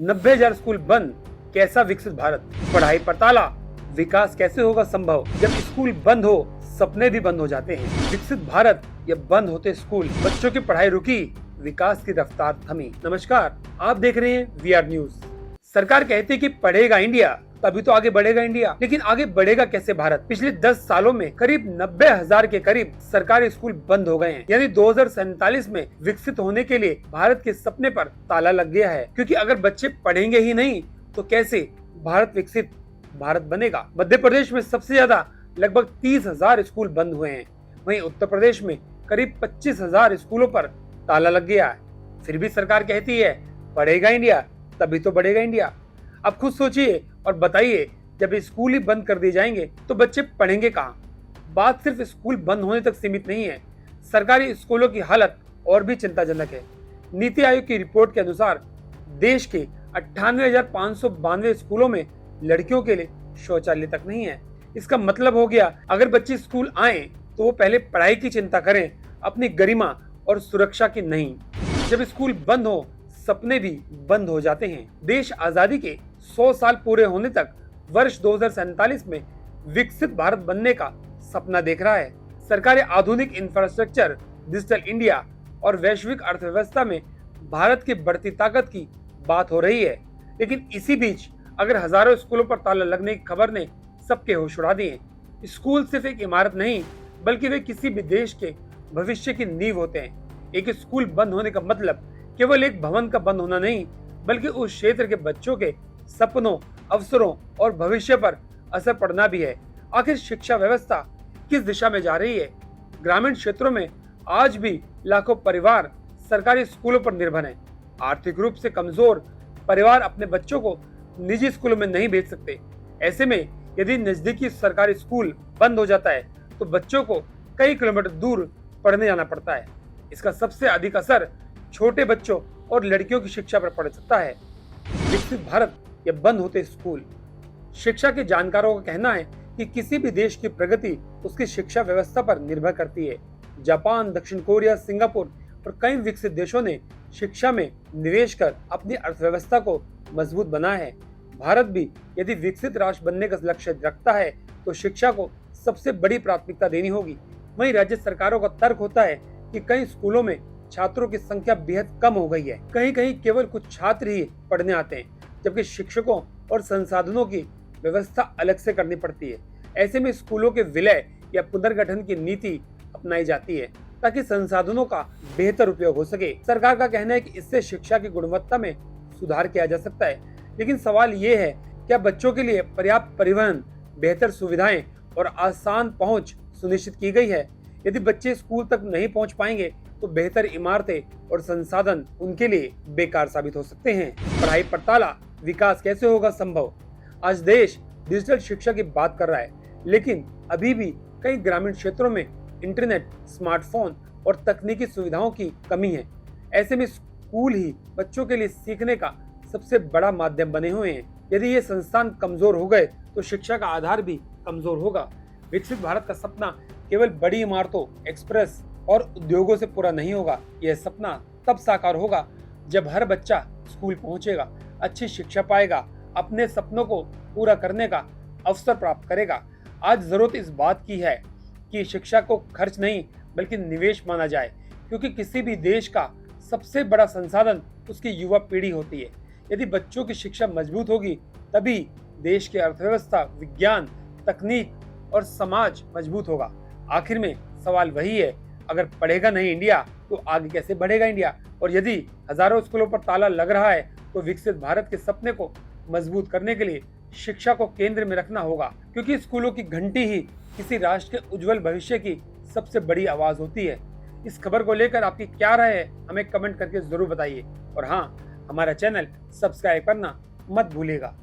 90,000 school बंद, कैसा विकसित भारत? पढ़ाई पर ताला, विकास कैसे होगा संभव? जब स्कूल बंद हो, सपने भी बंद हो जाते हैं। विकसित भारत या बंद होते स्कूल, बच्चों की पढ़ाई रुकी, विकास की रफ्तार थमी। नमस्कार, आप देख रहे हैं VR न्यूज। सरकार कहती है कि पढ़ेगा इंडिया तभी तो आगे बढ़ेगा इंडिया, लेकिन आगे बढ़ेगा कैसे भारत? पिछले 10 सालों में करीब 90,000 के करीब सरकारी स्कूल बंद हो गए हैं। यानी 2047 में विकसित होने के लिए भारत के सपने पर ताला लग गया है। क्योंकि अगर बच्चे पढ़ेंगे ही नहीं तो कैसे भारत विकसित भारत बनेगा? मध्य प्रदेश में सबसे ज्यादा लगभग 30,000 स्कूल बंद हुए हैं। वहीं उत्तर प्रदेश में करीब 25,000 स्कूलों पर ताला लग गया है। फिर भी सरकार कहती है पढ़ेगा इंडिया तभी तो बढ़ेगा इंडिया। अब खुद सोचिए और बताइए, जब स्कूल ही बंद कर दिए जाएंगे तो बच्चे पढ़ेंगे कहाँ? बात सिर्फ स्कूल बंद होने तक सीमित नहीं है। सरकारी स्कूलों की हालत और भी चिंताजनक है। नीति आयोग की रिपोर्ट के अनुसार देश के 98,592 स्कूलों में लड़कियों के लिए शौचालय तक नहीं है। इसका मतलब हो गया, अगर बच्चे स्कूल आए तो वो पहले पढ़ाई की चिंता करें, अपनी गरिमा और सुरक्षा की नहीं। जब स्कूल बंद हो, सपने भी बंद हो जाते हैं। देश आजादी के 100 साल पूरे होने तक वर्ष 2047 में विकसित भारत बनने का सपना देख रहा है। सरकार आधुनिक इंफ्रास्ट्रक्चर, डिजिटल इंडिया और वैश्विक अर्थव्यवस्था में भारत की बढ़ती ताकत की बात हो रही है। लेकिन इसी बीच अगर हजारों स्कूलों पर ताला लगने की खबर ने सबके होश उड़ा दिए। स्कूल सिर्फ एक इमारत नहीं, बल्कि वे किसी भी देश के भविष्य की नींव होते हैं। एक स्कूल बंद होने का मतलब केवल एक भवन का बंद होना नहीं, बल्कि उस क्षेत्र के बच्चों के सपनों, अवसरों और भविष्य पर असर पड़ना भी है। आखिर शिक्षा व्यवस्था किस दिशा में जा रही है? ग्रामीण क्षेत्रों में आज भी लाखों परिवार सरकारी स्कूलों पर निर्भर हैं। आर्थिक रूप से कमजोर परिवार अपने बच्चों को निजी स्कूलों में नहीं भेज सकते। ऐसे में यदि नजदीकी सरकारी स्कूल बंद हो जाता है तो बच्चों को कई किलोमीटर दूर पढ़ने जाना पड़ता है। इसका सबसे अधिक असर छोटे बच्चों और लड़कियों की शिक्षा पर पड़ सकता है। विकसित भारत या बंद होते स्कूल, शिक्षा के जानकारों का कहना है कि किसी भी देश की प्रगति उसकी शिक्षा व्यवस्था पर निर्भर करती है। जापान, दक्षिण कोरिया, सिंगापुर और कई विकसित देशों ने शिक्षा में निवेश कर अपनी अर्थव्यवस्था को मजबूत बनाया है। भारत भी यदि विकसित राष्ट्र बनने का लक्ष्य रखता है तो शिक्षा को सबसे बड़ी प्राथमिकता देनी होगी। वहीं राज्य सरकारों का तर्क होता है कि कई स्कूलों में छात्रों की संख्या बेहद कम हो गई है। कहीं कहीं केवल कुछ छात्र ही पढ़ने आते हैं, जबकि शिक्षकों और संसाधनों की व्यवस्था अलग से करनी पड़ती है। ऐसे में स्कूलों के विलय या पुनर्गठन की नीति अपनाई जाती है ताकि संसाधनों का बेहतर उपयोग हो सके। सरकार का कहना है कि इससे शिक्षा की गुणवत्ता में सुधार किया जा सकता है। लेकिन सवाल ये है, क्या बच्चों के लिए पर्याप्त परिवहन, बेहतर सुविधाएं और आसान पहुंच सुनिश्चित की गई है? यदि बच्चे स्कूल तक नहीं पहुंच पाएंगे तो बेहतर इमारतें और संसाधन उनके लिए बेकार साबित हो सकते हैं। पढ़ाई पर ताला, विकास कैसे होगा संभव? आज देश डिजिटल शिक्षा की बात कर रहा है, लेकिन अभी भी कई ग्रामीण क्षेत्रों में इंटरनेट, स्मार्टफोन और तकनीकी सुविधाओं की कमी है। ऐसे में स्कूल ही बच्चों के लिए सीखने का सबसे बड़ा माध्यम बने हुए हैं। यदि ये संस्थान कमजोर हो गए तो शिक्षा का आधार भी कमजोर होगा। विकसित भारत का सपना केवल बड़ी इमारतों, एक्सप्रेस और उद्योगों से पूरा नहीं होगा। यह सपना तब साकार होगा जब हर बच्चा स्कूल पहुंचेगा, अच्छी शिक्षा पाएगा, अपने सपनों को पूरा करने का अवसर प्राप्त करेगा। आज जरूरत इस बात की है कि शिक्षा को खर्च नहीं बल्कि निवेश माना जाए, क्योंकि किसी भी देश का सबसे बड़ा संसाधन उसकी युवा पीढ़ी होती है। यदि बच्चों की शिक्षा मजबूत होगी तभी देश की अर्थव्यवस्था, विज्ञान, तकनीक और समाज मजबूत होगा। आखिर में सवाल वही है, अगर पढ़ेगा नहीं इंडिया तो आगे कैसे बढ़ेगा इंडिया? और यदि हजारों स्कूलों पर ताला लग रहा है तो विकसित भारत के सपने को मजबूत करने के लिए शिक्षा को केंद्र में रखना होगा, क्योंकि स्कूलों की घंटी ही किसी राष्ट्र के उज्जवल भविष्य की सबसे बड़ी आवाज होती है। इस खबर को लेकर आपकी क्या राय है, हमें कमेंट करके जरूर बताइए। और हाँ, हमारा चैनल सब्सक्राइब करना मत भूलिएगा।